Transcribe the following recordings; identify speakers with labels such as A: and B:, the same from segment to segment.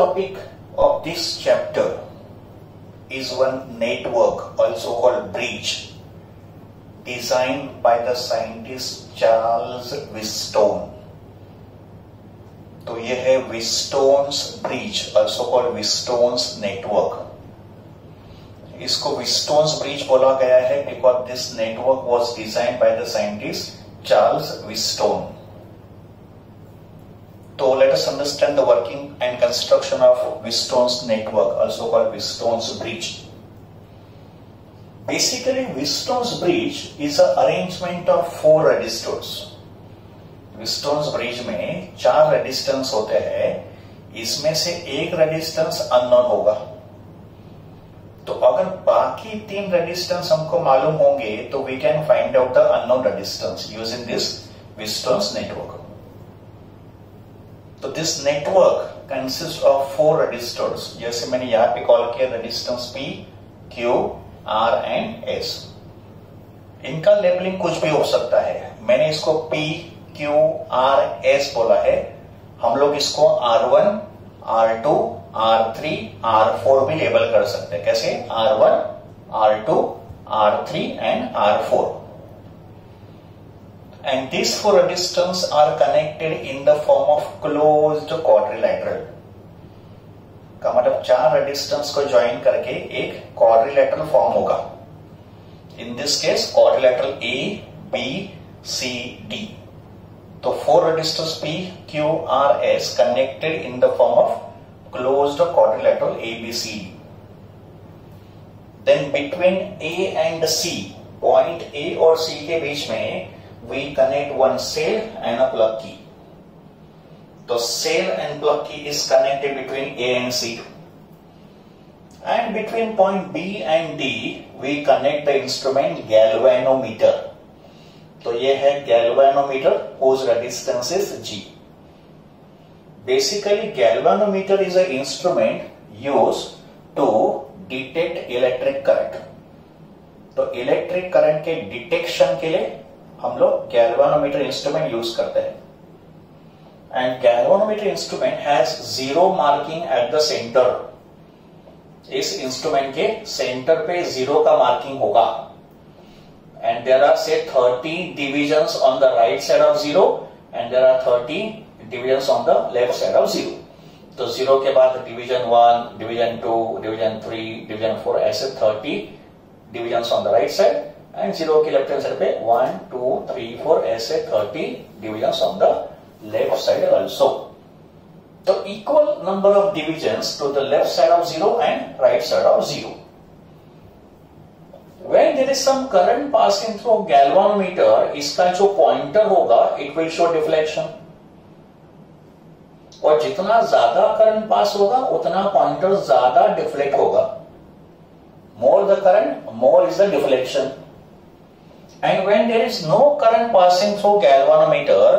A: topic of this chapter is one network, also called bridge, designed by the scientist Charles Wheatstone. तो ये है Wheatstone's bridge, also called Wheatstone's network. इसको Wheatstone's bridge बोला गया है because this network was designed by the scientist Charles Wheatstone. So let us understand the working and construction of Wheatstone's network, also called Wheatstone's bridge. Basically, Wheatstone's bridge is an arrangement of 4 resistors. Wheatstone's bridge में 4 resistance होते हैं, इसमें से एक resistance unknown होगा. तो अगर बाकी 3 रेजिस्टेंस हमको मालूम होंगे तो we can find out the unknown resistance using this Wheatstone's network. तो this network consist of 4 resistors, जैसे मैंने यहां पे कॉल किया resistance P, Q, R and S. इनका लेबलिंग कुछ भी हो सकता है. मैंने इसको P, Q, R, S बोला है. हम लोग इसको R1, R2, R3, R4 भी लेबल कर सकते हैं. कैसे? R1, R2, R3 and R4. And these 4 resistors are connected in the form of closed quadrilateral. का मतलब 4 रेजिस्टेंस को ज्वाइन करके एक क्वाड्रिलेटरल फॉर्म होगा. In this case quadrilateral A, B, C, D. तो 4 resistors P, Q, R, S connected in the form of closed quadrilateral A, B, C, D. Then between A and C, point A और C के बीच में we connect one cell and a plug key. So cell and plug key is connected between A and C. And between point B and D, we connect the instrument galvanometer. तो ये है galvanometer whose resistance is G. Basically, galvanometer is an instrument used to detect electric current. तो electric current के detection के लिए हम लोग galvanometer instrument use करते हैं. And galvanometer instrument has 0 marking at the centre. इस इंस्ट्रूमेंट के सेंटर पे 0 का मार्किंग होगा. एंड देयर आर से 30 divisions on the right side of 0 and there are 30 divisions on the left side of 0. तो 0 के बाद डिवीजन 1, डिवीजन 2, डिवीजन 3, डिवीजन 4, ऐसे 30 divisions on the right side and 0 के लेफ्ट हैंड साइड पे 1, 2, 3, 4 ऐसे 30 divisions on the left side also. तो equal number of divisions to the left side of 0 and right side of 0. When there is some current passing through galvanometer, इसका जो pointer होगा it will show deflection. और जितना ज्यादा current pass होगा उतना pointer ज्यादा डिफ्लेक्ट होगा. More the current, more is the deflection. And when there is no current passing through galvanometer,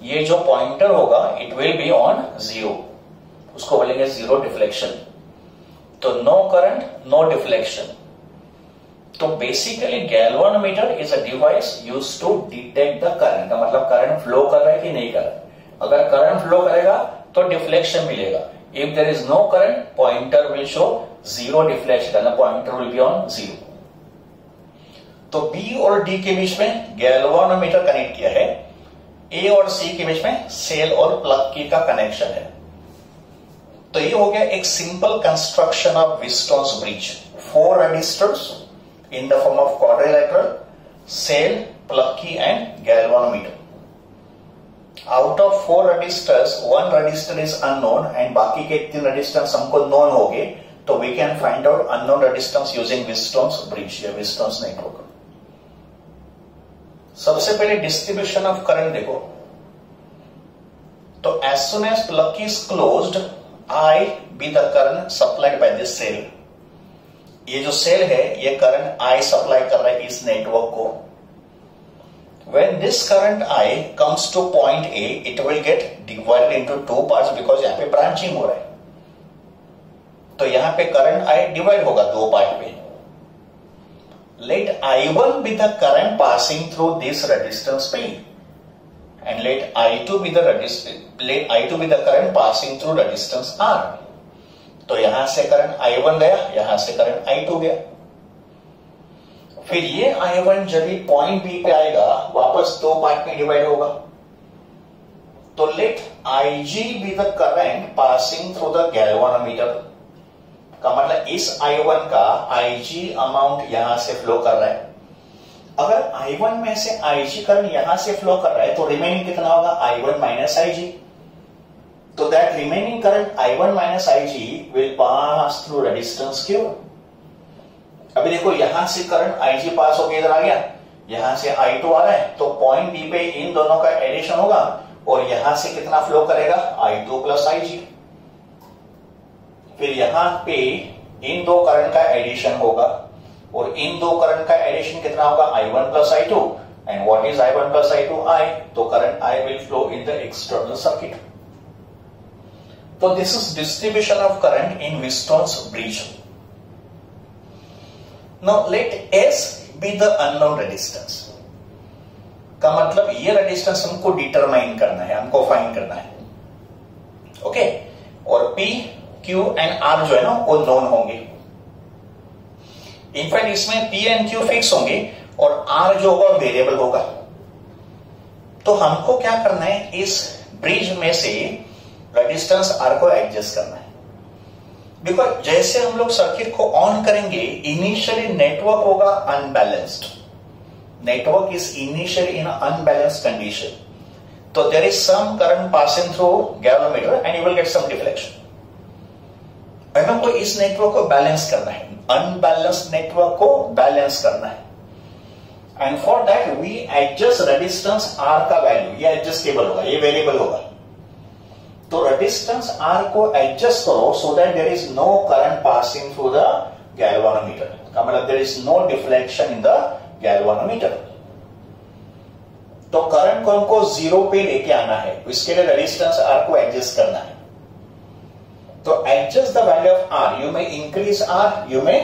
A: ये जो पॉइंटर होगा it will be on 0. उसको बोलेंगे 0 deflection. तो no current, no deflection. तो basically galvanometer is a device used to detect the current. का मतलब current flow कर रहा है कि नहीं कर रहा है. अगर करंट फ्लो करेगा तो डिफ्लेक्शन मिलेगा. If there is no current, pointer will show 0 deflection and the pointer will be on 0. तो B और D के बीच में गैल्वानोमीटर कनेक्ट किया है. A और C के बीच में सेल और प्लग की का कनेक्शन है. तो ये हो गया एक simple construction of Wheatstone's bridge. 4 resistors in the form of quadrilateral, cell, plug key and galvanometer. Out of 4 resistors, 1 resistor is unknown and बाकी के 3 resistors हमको known होंगे. तो we can find out unknown resistance using Wheatstone's bridge या Wheatstone's network. सबसे पहले distribution of current देखो. तो as soon as plug key is closed, I be the current supplied by this cell. ये जो सेल है ये करंट I सप्लाई कर रहा है इस नेटवर्क को. When this current I comes to point A, it will get divided into 2 parts because यहाँ पे ब्रांचिंग हो रहा है. तो यहाँ पे करंट I डिवाइड होगा 2 पार्ट में. Let I1 be the current passing through this resistance P, and let I2 be the current passing through resistance R. तो यहां से करंट I1 गया, यहां से करंट I2 गया। फिर ये I1 जब भी पॉइंट बी पे आएगा वापस दो पार्ट में डिवाइड होगा। तो let Ig be the current passing through the galvanometer, का मतलब इस I1 का Ig अमाउंट यहां से फ्लो कर रहा है। अगर I1 में से Ig करंट यहां से फ्लो कर रहा है तो रिमेनिंग कितना होगा, I1 माइनस Ig। तो that remaining current I1 minus Ig will pass through resistance Q। अभी देखो यहां से करंट Ig पास होकर इधर आ गया, यहां से I2 आ रहा है, तो पॉइंट बी पे इन दोनों का एडिशन होगा और यहां से कितना फ्लो करेगा, I2 प्लस Ig। फिर यहां पे इन दो करंट का एडिशन होगा और इन दो करंट का एडिशन कितना होगा, I1 plus I2। And what is I1 plus I2? I। तो current I will flow in the external circuit. तो this is distribution of current in Weisstone's bridge। Now let S be the unknown resistance, का मतलब ये resistance हमको determine करना है, हमको find करना है। ओके, और P, Q एंड R जो है ना वो नोन होंगे। इनफैक्ट इसमें P एंड Q फिक्स होंगे और R जो होगा वेरिएबल होगा। तो हमको क्या करना है, इस ब्रिज में से रेजिस्टेंस R को एडजस्ट करना है। बिकॉज जैसे हम लोग सर्किट को ऑन करेंगे इनिशियली नेटवर्क होगा unbalanced, network is initially in unbalanced condition. तो there is some current passing through galvanometer and you will get some deflection. हमको इस नेटवर्क को बैलेंस करना है, अनबैलेंस्ड नेटवर्क को बैलेंस करना है। And for that we adjust resistance R का वैल्यू, ये एडजस्टेबल होगा, ये वेरिएबल होगा। तो रेजिस्टेंस R को एडजस्ट करो so that there is no current passing through the galvanometer, का मतलब there is no deflection in the galvanometer. तो करंट को हमको 0 पे लेके आना है, इसके लिए रेजिस्टेंस R को एडजस्ट करना है। तो adjust the value of R, you may increase R, you may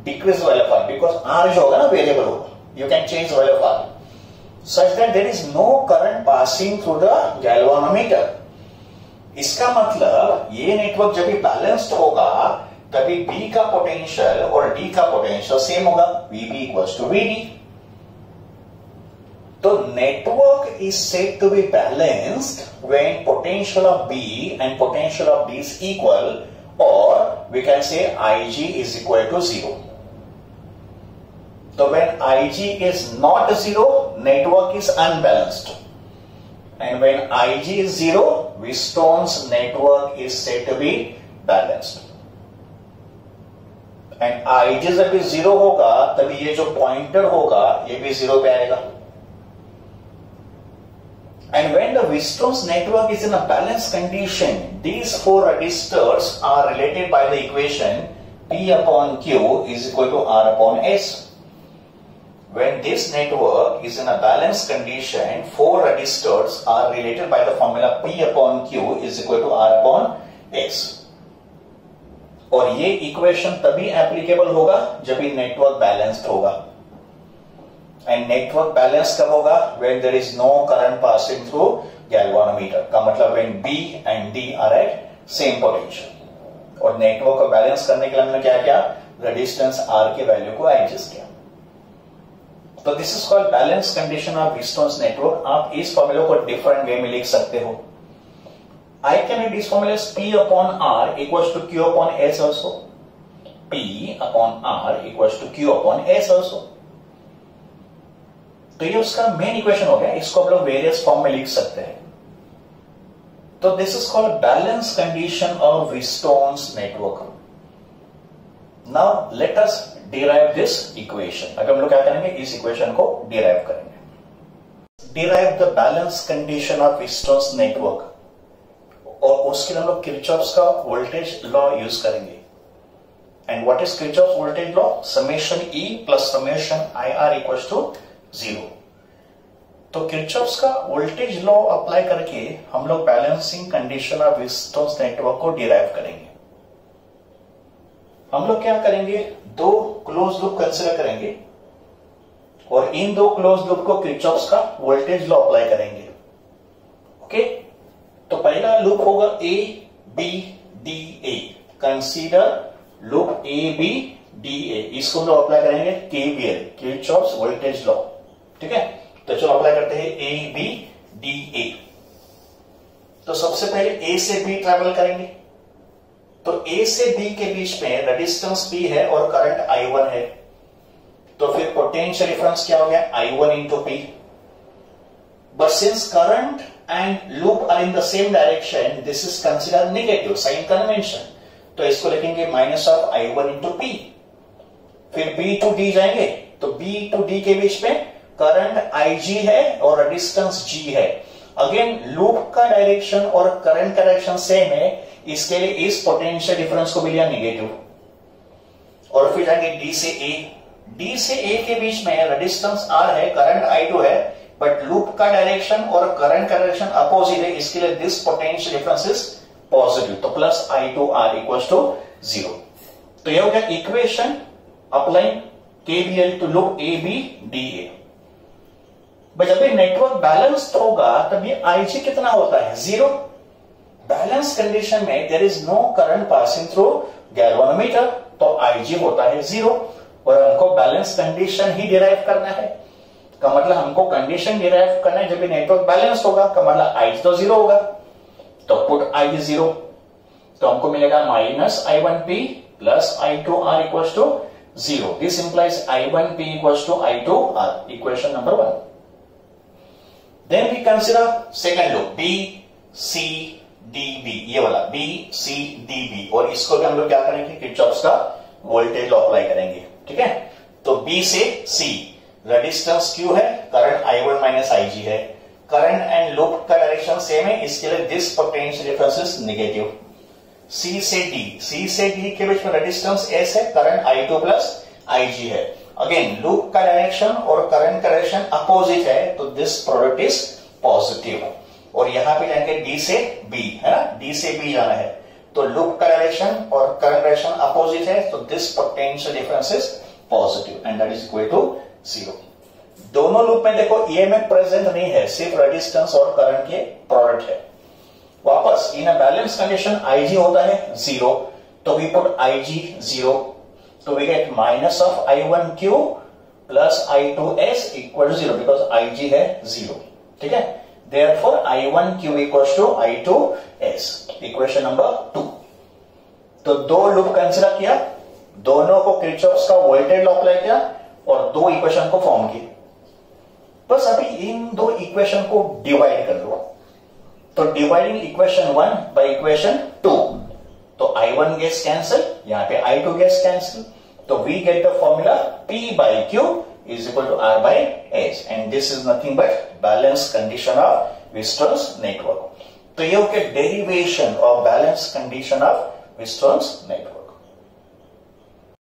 A: decrease value of R, because R जो होगा ना वेरिएबल होगा, you can change value of R such that there is no current passing through the galvanometer. इसका मतलब ये network जब भी balanced होगा तभी B का पोटेंशियल और D का पोटेंशियल सेम होगा, VB इक्वल्स टू VD। तो network is said to be balanced when potential of B and potential of D is equal, or we can say Ig is equal to 0. So when Ig is not 0, network is unbalanced. And when Ig is 0, Weisstone's network is said to be balanced. And Ig जब भी 0 होगा तभी ये जो pointer होगा ये भी 0 पे आएगा। And when the Weisstone's network is in a balanced condition, these four resistors are related by the equation P upon Q is equal to R upon S. When this network is in a balanced condition, four resistors are related by the formula P upon Q is equal to R upon S. और ये equation तभी applicable होगा जब ये network balanced होगा। And network balance कब होगा, when there is no current passing through galvanometer, का मतलब when B and D are at same potential। और नेटवर्क को बैलेंस करने के लिए हमने क्या किया, रेजिस्टेंस R के वैल्यू को एडजस्ट किया। तो this is called balance condition of Weisstone's network. आप इस फॉर्मूला को डिफरेंट वे में लिख सकते हो। I can write this formula as P upon R equals to Q upon S also. P upon R equals to Q upon S also। तो ये उसका मेन इक्वेशन हो गया, इसको हम लोग वेरियस फॉर्म में लिख सकते हैं। तो this is called balance condition of Weisstone's network. Now let us derive this equation. अगर हम लोग क्या करेंगे, इस इक्वेशन को डिराइव करेंगे। Derive the balance condition of Weisstone's network, और उसके लिए हम लोग किरचॉफ्स का वोल्टेज लॉ यूज करेंगे। And what is Kirchhoff's voltage law, summation E plus summation IR equals to 0। तो किरचॉफ्स का वोल्टेज लॉ अप्लाई करके हम लोग balancing condition of Weisstone's network को डिराइव करेंगे। हम लोग क्या करेंगे, दो क्लोज लूप कंसीडर करेंगे और इन दो क्लोज लूप को किरचॉफ्स का वोल्टेज लॉ अप्लाई करेंगे। ओके, तो पहला लूप होगा A B D A, consider loop A B D A, इसको जो अप्लाई करेंगे केवीएल, किरचॉफ्स वोल्टेज लॉ, ठीक है। तो चलो अप्लाई करते हैं ए बी डी ए। तो सबसे पहले ए से बी ट्रेवल करेंगे, तो ए से बी के बीच में रेजिस्टेंस बी है और करंट I1 है, तो फिर पोटेंशियल डिफरेंस क्या हो गया I1 into P. But since current and loop are in the same direction, this is consider negative sign convention, तो इसको लिखेंगे minus of I1 into P. फिर B टू D जाएंगे, तो B टू D के बीच में करंट IG है और रेजिस्टेंस G है। अगेन लूप का डायरेक्शन और करंट का डायरेक्शन सेम है, इसके लिए इस पोटेंशियल डिफरेंस को भी लिया नेगेटिव। और फिर जाएंगे D से A, D से A के बीच में रेजिस्टेंस R है, करंट I2 है, बट लूप का डायरेक्शन और करंट का डायरेक्शन अपोजिट है, इसके लिए this potential difference is positive, तो प्लस I2R इक्वल्स टू 0। तो यह हो गया equation applying KVL to loop A B D A. जब भी नेटवर्क बैलेंस्ड होगा तब ये IG कितना होता है 0। बैलेंस कंडीशन में there is no current passing through galvanometer, तो IG होता है 0। और हमको बैलेंस कंडीशन ही डिराइव करना है, का मतलब हमको कंडीशन डिराइव करना है जब भी नेटवर्क बैलेंस्ड होगा, का मतलब I तो 0 होगा, तो पुट I 0, तो हमको मिलेगा minus I1P plus I2R equals to 0। This implies I1P equals to I2R, equation number 1। Then we consider second loop B C D B, ये वाला B C D B, और इसको भी हम लोग क्या करेंगे किरचॉफ्स का वोल्टेज लॉ अप्लाई करेंगे, ठीक है। तो B से C रेजिस्टेंस Q है, करंट I1 माइनस IG है, करंट एंड लूप का डायरेक्शन सेम है, इसके लिए this potential difference is negative. C से D के बीच में रेजिस्टेंस S है, करंट I2 प्लस IG है। अगेन लूप का डायरेक्शन और करंट का डायरेक्शन अपोजिट है, तो दिस प्रोडक्ट इज पॉजिटिव। और यहां पे जाएंगे D से B, है ना, D से B जाना है, तो लूप का डायरेक्शन और करंट डायरेक्शन अपोजिट है, तो this potential difference is positive and that is equal to 0। दोनों लूप में देखो EMF प्रेजेंट नहीं है, सिर्फ रेजिस्टेंस और करंट के प्रोडक्ट है। वापस इन अ बैलेंस कंडीशन IG होता है 0, तो वी पुट IG 0, तो we get minus of I1Q plus I2S equal to 0, because IG है 0, ठीक है। Therefore I1Q equals to I2S, equation number 2। तो दो लूप कंसीडर किया, दोनों को किरचॉफ्स का वोल्टेज लॉ अप्लाई किया और दो इक्वेशन को फॉर्म किए। बस अभी इन दो इक्वेशन को डिवाइड कर लो, तो डिवाइडिंग इक्वेशन 1 बाय इक्वेशन 2, तो I1 गेट्स कैंसिल, यहां पे I2 गेट्स कैंसिल, तो we get the formula P by Q is equal to R by H, and this is nothing but balanced condition of Weisstrom's network। तो ये हो गया derivation of balance condition of Weisstrom's network।